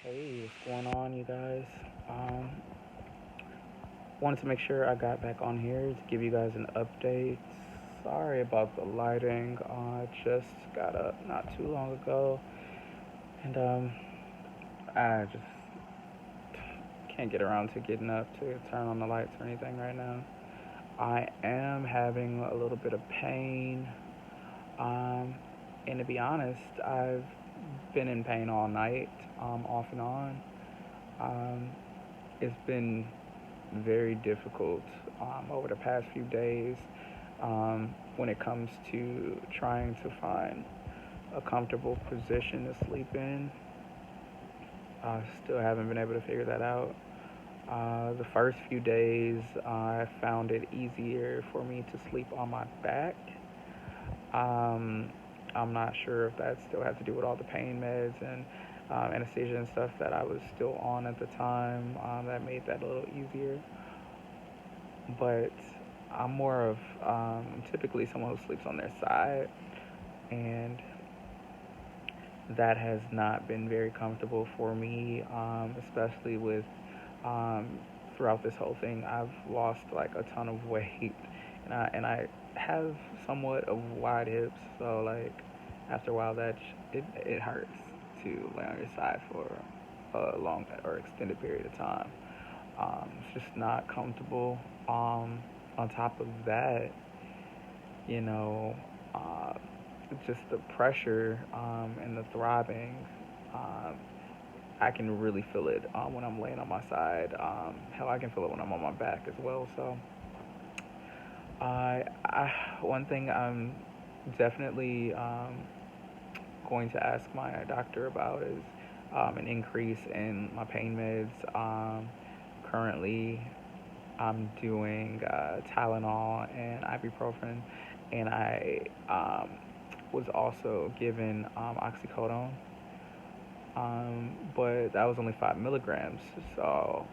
Hey, what's going on, you guys? Um, Wanted to make sure I got back on here to give you guys an update. Sorry about the lighting. I just got up not too long ago, and I just can't get around to getting up to turn on the lights or anything right now. I am having a little bit of pain, um, and to be honest, I've been in pain all night, off and on. Um, it's been very difficult over the past few days when it comes to trying to find a comfortable position to sleep in. I still haven't been able to figure that out. The first few days, I found it easier for me to sleep on my back. Um, I'm not sure if that still had to do with all the pain meds and anesthesia and stuff that I was still on at the time that made that a little easier. But I'm more of typically someone who sleeps on their side, and that has not been very comfortable for me, especially with um, throughout this whole thing. I've lost like a ton of weight, and I have somewhat of wide hips, so like after a while it hurts to lay on your side for a long or extended period of time. It's just not comfortable. On top of that, you know, uh, just the pressure and the throbbing, um, I can really feel it when I'm laying on my side. Hell, I can feel it when I'm on my back as well. So, one thing I'm definitely going to ask my doctor about is an increase in my pain meds. Currently, I'm doing Tylenol and ibuprofen, and I was also given oxycodone, but that was only 5 milligrams. So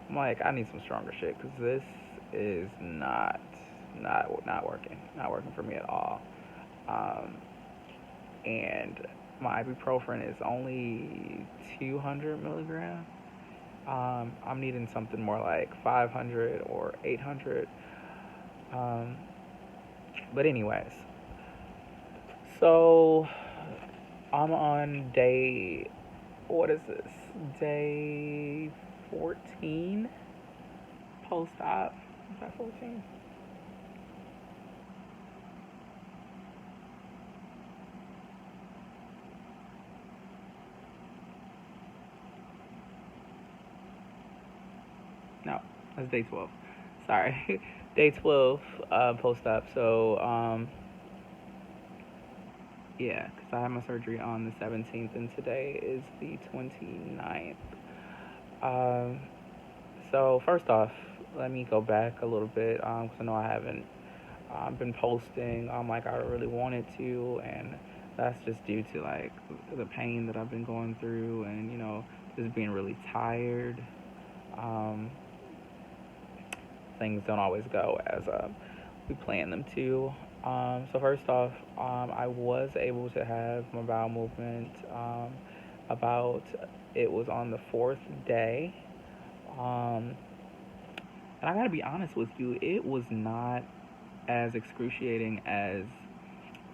I'm like, I need some stronger shit because this is not working, not working for me at all. Um, and my ibuprofen is only 200 milligrams. I'm needing something more like 500 or 800. Um, but anyways, so I'm on day, what is this? Day 14 post-op. Is that 14? No, that's day 12. Sorry. Day 12 post-op. So, yeah, because I had my surgery on the 17th and today is the 29th. Um, so, first off, let me go back a little bit because I know I haven't been posting like I really wanted to, and that's just due to like the pain that I've been going through, and just being really tired. Um, Things don't always go as we plan them to. So first off, I was able to have my bowel movement about it was on the fourth day, um, and I gotta be honest with you, it was not as excruciating as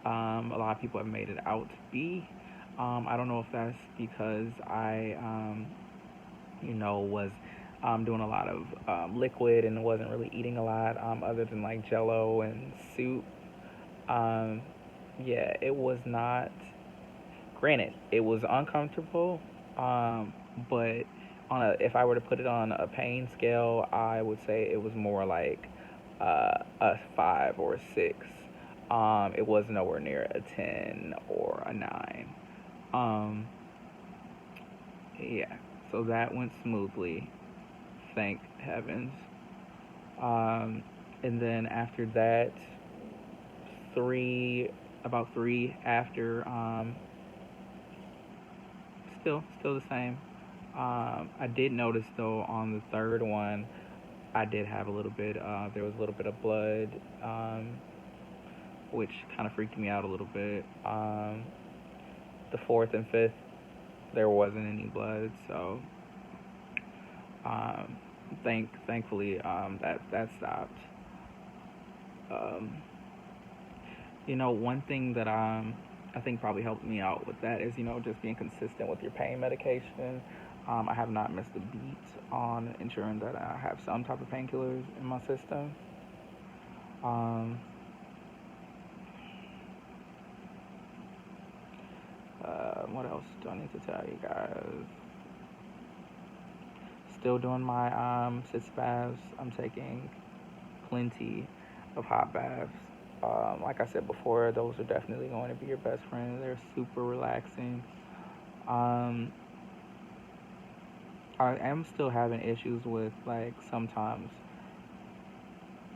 a lot of people have made it out to be. I don't know if that's because I, was doing a lot of liquid and wasn't really eating a lot other than like jello and soup. Um, yeah, it was not, granted, it was uncomfortable, but if I were to put it on a pain scale, I would say it was more like a 5 or 6. It was nowhere near a 10 or a 9. Um, yeah, so that went smoothly, thank heavens. Um, and then after that, three, about three after, still the same. I did notice though on the third one, I did have a little bit. There was a little bit of blood, which kind of freaked me out a little bit. The fourth and fifth, there wasn't any blood. So um, thankfully that stopped. Um, one thing that I think probably helped me out with that is just being consistent with your pain medication. I have not missed a beat on ensuring that I have some type of painkillers in my system. Um, what else do I need to tell you guys? Still doing my sitz baths. I'm taking plenty of hot baths. Like I said before, those are definitely going to be your best friend. They're super relaxing. Um, I am still having issues with, like, sometimes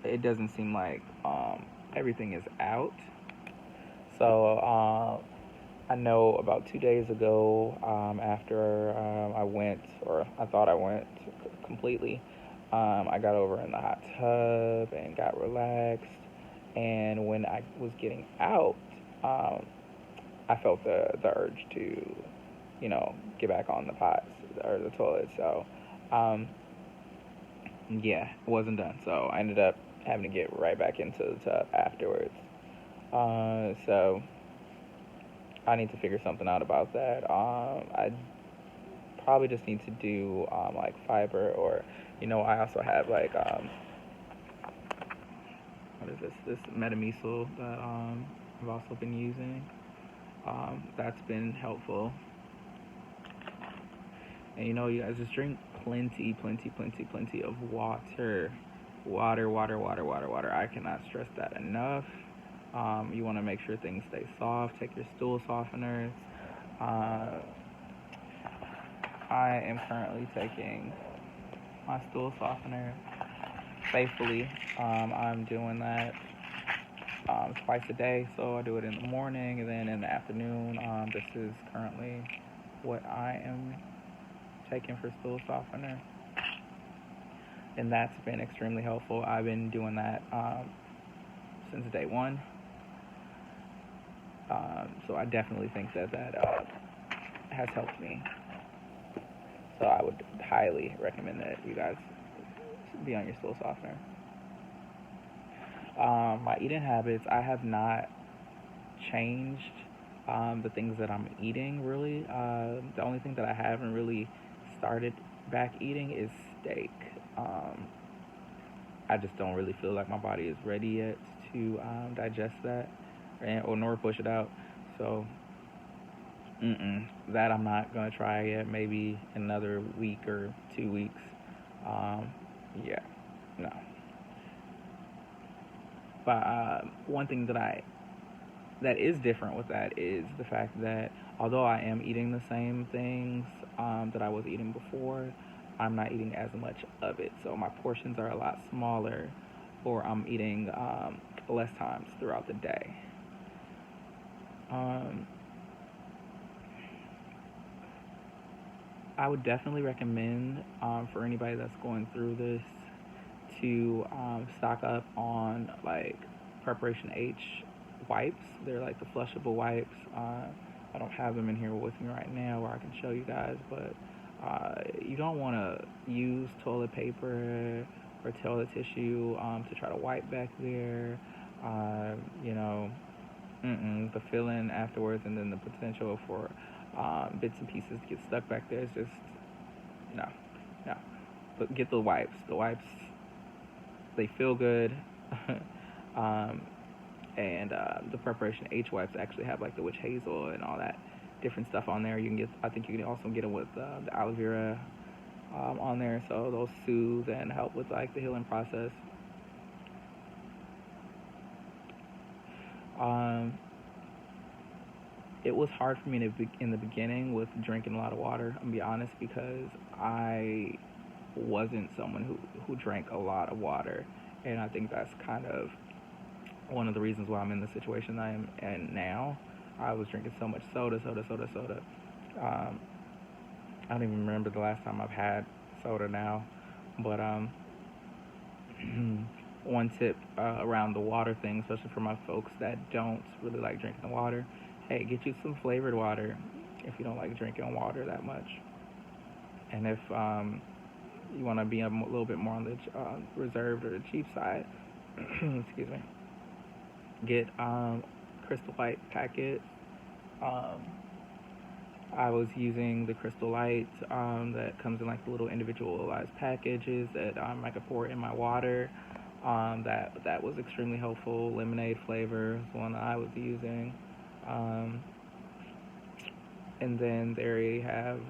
it doesn't seem like everything is out. So I know about 2 days ago, after I went, or I thought I went completely, I got over in the hot tub and got relaxed. And when I was getting out, um, I felt the urge to, get back on the pots or the toilet. So, yeah, it wasn't done. So I ended up having to get right back into the tub afterwards. So I need to figure something out about that. I probably just need to do like fiber, or I also have like what is this Metamucil that I've also been using. That's been helpful. And you guys just drink plenty of water. Water. I cannot stress that enough. You want to make sure things stay soft. Take your stool softeners. Uh, I am currently taking my stool softener faithfully. I'm doing that twice a day. So I do it in the morning and then in the afternoon. This is currently what I am taking for stool softener, and that's been extremely helpful. I've been doing that since day one. So I definitely think that has helped me. So I would highly recommend that you guys be on your stool softener. My eating habits, I have not changed the things that I'm eating really. The only thing that I haven't really started back eating is steak. I just don't really feel like my body is ready yet to digest that, or nor push it out. So that I'm not gonna try yet. Maybe another week or 2 weeks. Yeah, no. But one thing that is different with that is the fact that although I am eating the same things that I was eating before, I'm not eating as much of it. So my portions are a lot smaller, or I'm eating less times throughout the day. I would definitely recommend for anybody that's going through this to stock up on like Preparation H wipes. They're like the flushable wipes. I don't have them in here with me right now where I can show you guys, but you don't want to use toilet paper or toilet tissue to try to wipe back there. You know, the feeling afterwards, and then the potential for bits and pieces to get stuck back there is just no, no. But get the wipes. The wipes, they feel good. um, and the Preparation H wipes actually have like the witch hazel and all that different stuff on there. You can get, I think you can also get it with the aloe vera on there, so those soothe and help with like the healing process. It was hard for me in the beginning with drinking a lot of water. I'm gonna be honest, because I wasn't someone who drank a lot of water, and I think that's kind of one of the reasons why I'm in the situation I am in now. I was drinking so much soda. I don't even remember the last time I've had soda now, but one tip around the water thing, especially for my folks that don't really like drinking the water, hey, get you some flavored water. if you don't like drinking water that much. And if you want to be a little bit more on the reserved or the cheap side, excuse me, get Crystal Light packets. Um, I was using the Crystal Light that comes in like the little individualized packages that I could pour in my water. That was extremely helpful. Lemonade flavor is one I was using. Um, and then they have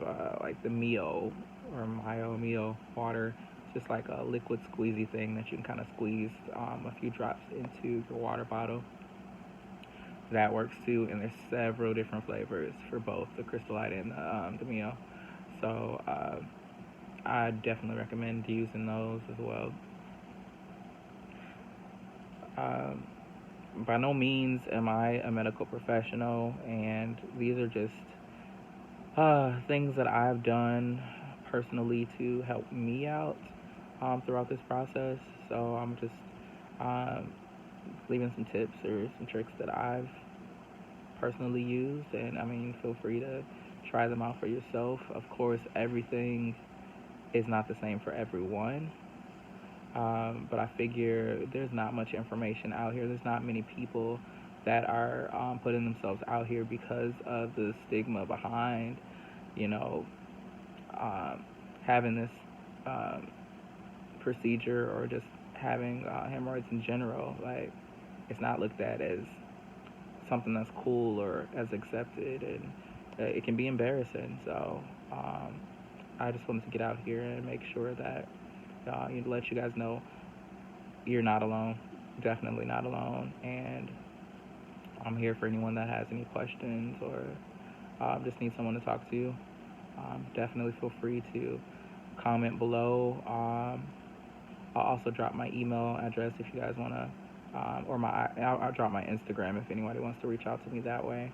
like the Mio water, just like a liquid squeezy thing that you can kind of squeeze a few drops into your water bottle. That works too, and there's several different flavors for both the Crystal Light and the Mio. So I definitely recommend using those as well. Um, by no means am I a medical professional, and these are just things that I've done personally to help me out throughout this process. So I'm just um, leaving some tips or some tricks that I've personally used, and I mean, feel free to try them out for yourself. Of course, everything is not the same for everyone. But I figure there's not much information out here. There's not many people that are putting themselves out here because of the stigma behind, you know, um, having this um, procedure or just having hemorrhoids in general. Like, it's not looked at as something that's cool or as accepted, and it can be embarrassing. So I just wanted to get out here and make sure that let you guys know you're not alone, definitely not alone, and I'm here for anyone that has any questions or just needs someone to talk to. Definitely feel free to comment below. I'll also drop my email address if you guys want to, or I'll drop my Instagram if anybody wants to reach out to me that way.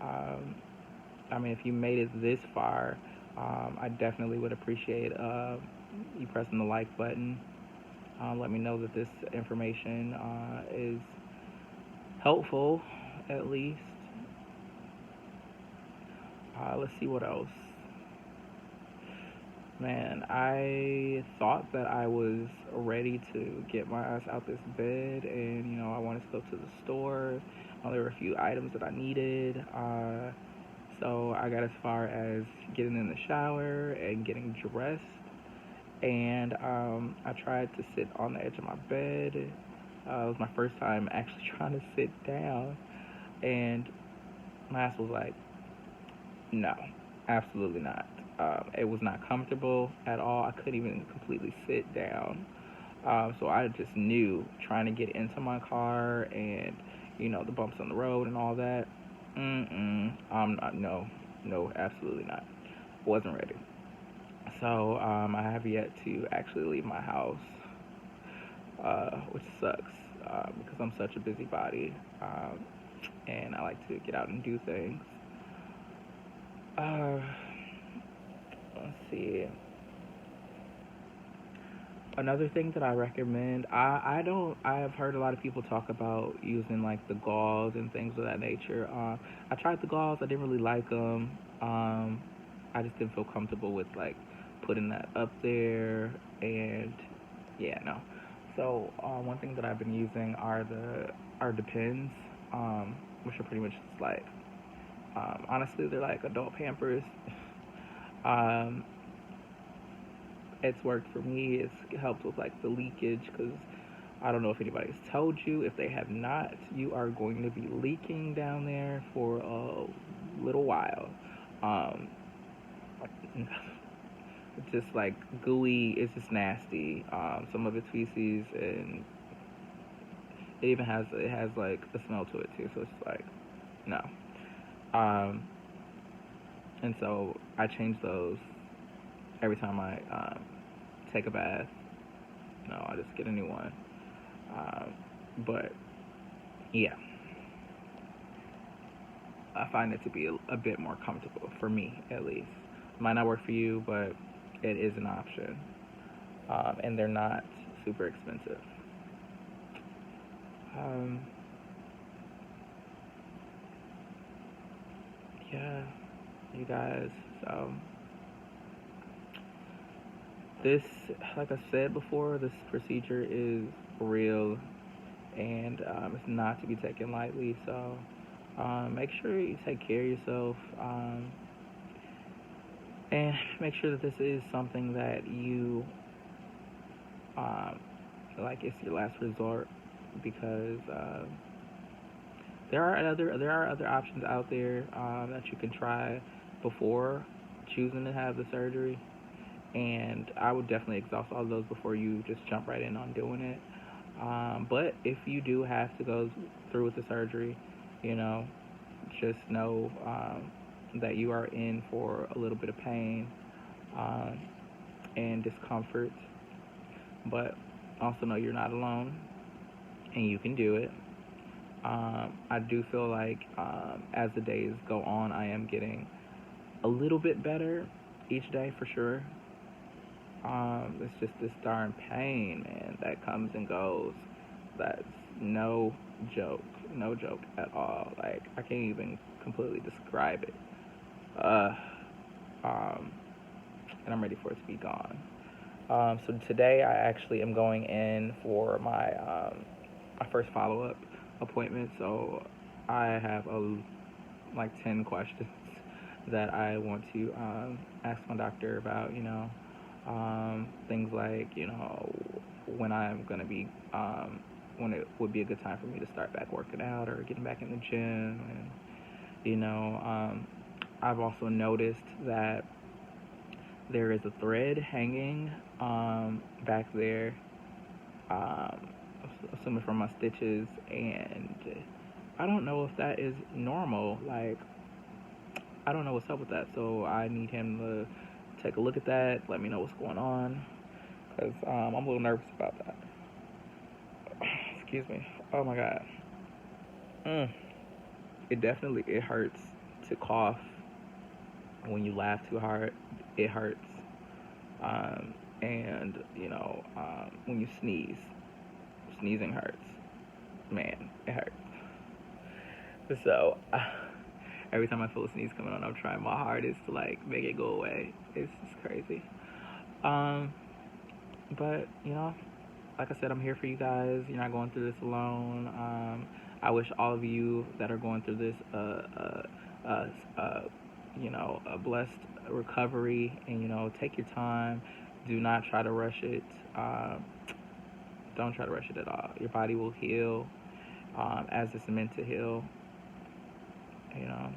I mean, if you made it this far, I definitely would appreciate you pressing the like button. Let me know that this information is helpful, at least. Let's see what else. Man, I thought that I was ready to get my ass out this bed, and I wanted to go to the store. There were a few items that I needed. So I got as far as getting in the shower and getting dressed, and I tried to sit on the edge of my bed. It was my first time actually trying to sit down, and my ass was like, no, absolutely not. It was not comfortable at all. I couldn't even completely sit down. So I just knew trying to get into my car and, the bumps on the road and all that. I'm not, no, absolutely not. Wasn't ready. So I have yet to actually leave my house, which sucks because I'm such a busybody, and I like to get out and do things. Let's see. Another thing that I recommend, I have heard a lot of people talk about using like the gauze and things of that nature. I tried the gauze, I didn't really like them. I just didn't feel comfortable with like putting that up there, and yeah, no. So one thing that I've been using are the pins, which are pretty much just like, honestly, they're like adult Pampers. um, it's worked for me. It's helped with like the leakage, because I don't know if anybody's told you. If they have not, you are going to be leaking down there for a little while. Um, it's just like gooey. It's just nasty. Some of it's feces, and it has like a smell to it too. So it's like, no. Um, and so I change those every time I take a bath. No, I just get a new one. But yeah, I find it to be a bit more comfortable for me, at least. Might not work for you, but it is an option, and they're not super expensive. Yeah. you guys. So this, like I said before, this procedure is real, and it's not to be taken lightly. So make sure you take care of yourself, and make sure that this is something that you like. It's your last resort, because there are other options out there that you can try before choosing to have the surgery, and I would definitely exhaust all of those before you just jump right in on doing it. But if you do have to go through with the surgery, you know, just know that you are in for a little bit of pain um, and discomfort, but also know you're not alone and you can do it. I do feel like as the days go on, I am getting a little bit better each day for sure. It's just this darn pain, man, that comes and goes. That's no joke, no joke at all. Like, I can't even completely describe it. Uh, um, and I'm ready for it to be gone. So today I actually am going in for my first follow-up appointment. So I have like 10 questions that I want to ask my doctor about. Things like when I'm gonna be when it would be a good time for me to start back working out or getting back in the gym, and I've also noticed that there is a thread hanging back there, um, assuming from my stitches, and I don't know if that is normal. Like, I don't know what's up with that, so I need him to take a look at that, let me know what's going on, because I'm a little nervous about that. Excuse me. Oh my god. It hurts to cough. When you laugh too hard, it hurts. And when you sneeze, sneezing hurts. Man, it hurts. So every time I feel a sneeze coming on, I'm trying my hardest to like make it go away. It's just crazy. Um, but like I said, I'm here for you guys. You're not going through this alone. I wish all of you that are going through this uh, uh, a blessed recovery, and take your time. Do not try to rush it. Don't try to rush it at all. Your body will heal as it's meant to heal. You know,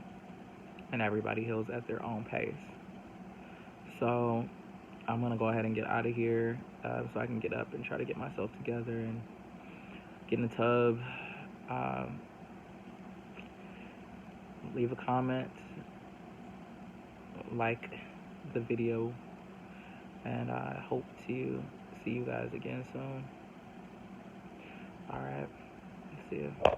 and everybody heals at their own pace. So I'm gonna go ahead and get out of here so I can get up and try to get myself together and get in the tub. Leave a comment, like the video, and I hope to see you guys again soon. Alright, see ya.